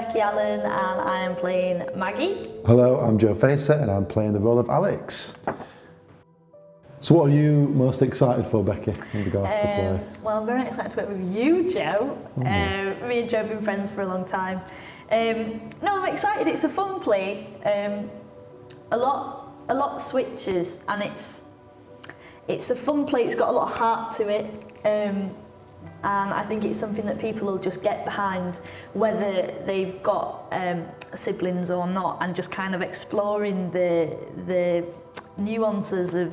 Becky Allen and I am playing Maggie. Hello, I'm Joe Facer and I'm playing the role of Alex. So what are you most excited for, Becky, in regards to the play? Well, I'm very excited to work with you, Joe. Me and Joe have been friends for a long time. No, I'm excited. It's a fun play. A lot switches, and it's a fun play. It's got a lot of heart to it, and I think it's something that people will just get behind, whether they've got siblings or not, and just kind of exploring the nuances of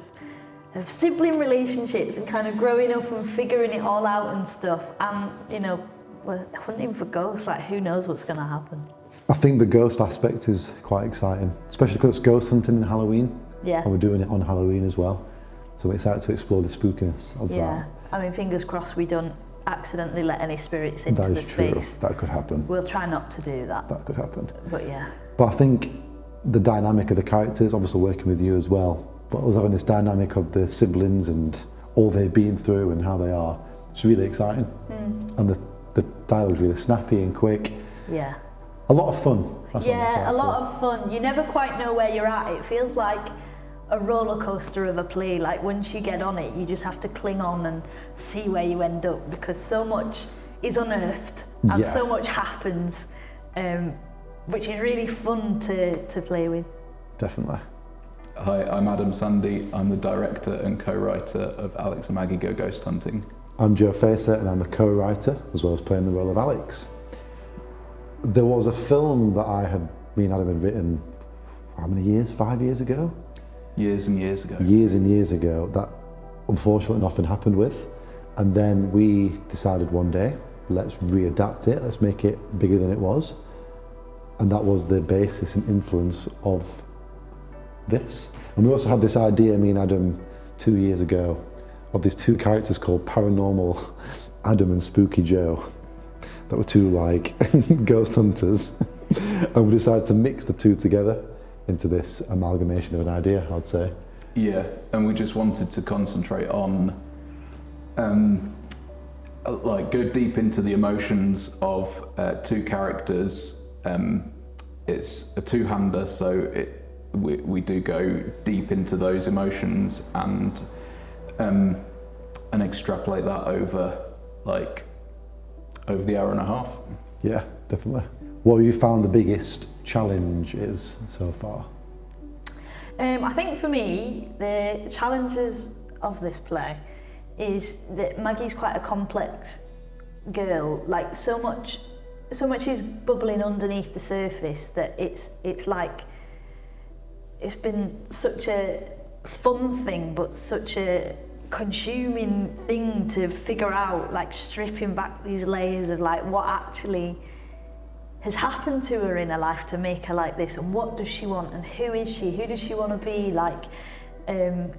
sibling relationships and kind of growing up and figuring it all out and stuff. And, you know, we're hunting for ghosts, like who knows what's going to happen. I think the ghost aspect is quite exciting, especially because it's ghost hunting in Halloween. Yeah. And we're doing it on Halloween as well. So I'm excited to explore the spookiness of that. Yeah, I mean, fingers crossed we don't accidentally let any spirits into the space. That could happen. We'll try not to do that. That could happen. But yeah. But I think the dynamic of the characters, obviously working with you as well, but us having this dynamic of the siblings and all they've been through and how they are, it's really exciting. And the dialogue's really snappy and quick. Yeah. A lot of fun. That's what I'm Yeah, excited a lot for. of fun. You never quite know where you're at. It feels like a roller coaster of a play. Like once you get on it, you just have to cling on and see where you end up, because so much is unearthed and so much happens, which is really fun to play with. Definitely. Hi, I'm Adam Sandy. I'm the director and co-writer of Alex and Maggie Go Ghost Hunting. I'm Joe Facer and I'm the co-writer, as well as playing the role of Alex. There was a film that me and Adam had written, how many years? 5 years ago? Years and years ago. Years and years ago, that unfortunately nothing happened with. And then we decided one day, let's readapt it, let's make it bigger than it was. And that was the basis and influence of this. And we also had this idea, me and Adam, 2 years ago, of these two characters called Paranormal Adam and Spooky Joe, that were two like ghost hunters. And we decided to mix the two together into this amalgamation of an idea, I'd say. Yeah, and we just wanted to concentrate on, like, go deep into the emotions of two characters. It's a two-hander, so we do go deep into those emotions and extrapolate that over the hour and a half. Yeah, definitely. What have you found the biggest challenge is so far? I think for me, the challenges of this play is that Maggie's quite a complex girl. Like so much is bubbling underneath the surface that it's like it's been such a fun thing, but such a consuming thing to figure out, like stripping back these layers of like what actually has happened to her in her life to make her like this, and what does she want, and who is she, who does she want to be like, and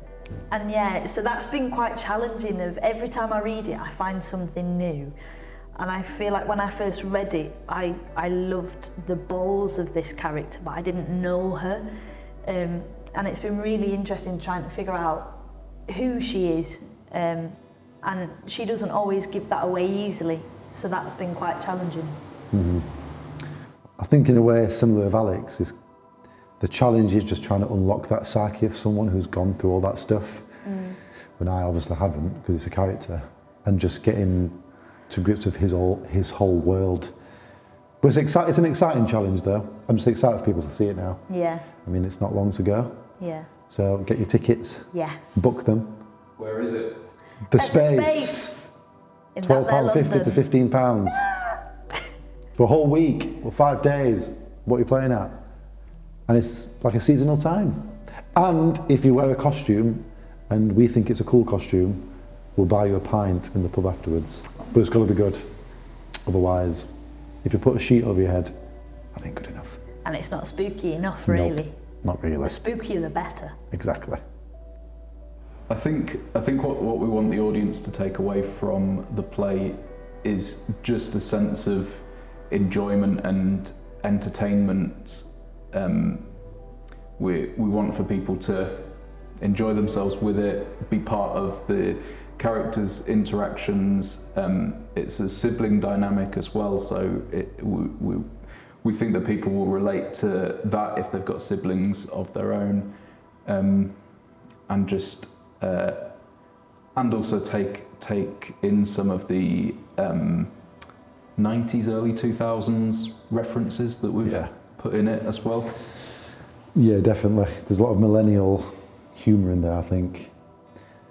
yeah, so that's been quite challenging. Of every time I read it I find something new, and I feel like when I first read it I loved the balls of this character, but I didn't know her, and it's been really interesting trying to figure out who she is, and she doesn't always give that away easily, so that's been quite challenging. I think in a way similar with Alex, is the challenge is just trying to unlock that psyche of someone who's gone through all that stuff, when I obviously haven't, because it's a character, and just getting to grips with his whole world. But it's an exciting challenge though. I'm just excited for people to see it now. Yeah. I mean, it's not long to go. Yeah. So get your tickets. Yes. Book them. Where is it? The At Space. The Space. In £12.50 to £15. For a whole week or 5 days, what you're playing at. And it's like a seasonal time. And if you wear a costume and we think it's a cool costume, we'll buy you a pint in the pub afterwards. But it's got to be good. Otherwise, if you put a sheet over your head, that ain't good enough. And it's not spooky enough, really. Nope, not really. The spookier the better. Exactly. I think what we want the audience to take away from the play is just a sense of enjoyment and entertainment. We want for people to enjoy themselves with it, be part of the characters' interactions. It's a sibling dynamic as well, so we think that people will relate to that if they've got siblings of their own, and just and also take in some of the 90s, early 2000s references that we've put in it as well. Yeah, definitely. There's a lot of millennial humour in there, I think.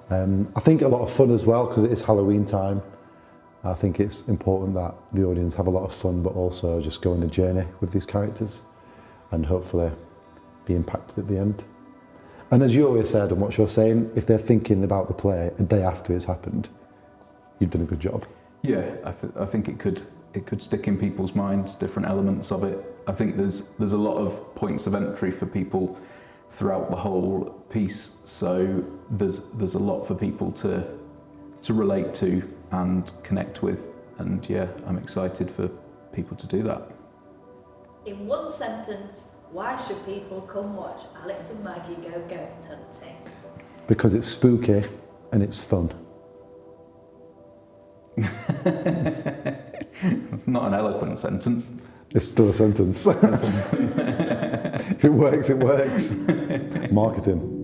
I think a lot of fun as well, because it is Halloween time. I think it's important that the audience have a lot of fun, but also just go on a journey with these characters and hopefully be impacted at the end. And as you always said, and what you're saying, if they're thinking about the play a day after it's happened, you've done a good job. Yeah, I think it could stick in people's minds, different elements of it. I think there's a lot of points of entry for people throughout the whole piece, so there's a lot for people to relate to and connect with, and yeah, I'm excited for people to do that. In one sentence, why should people come watch Alex and Maggie go ghost hunting? Because it's spooky and it's fun. It's not an eloquent sentence. It's still a sentence. If it works, it works. Marketing.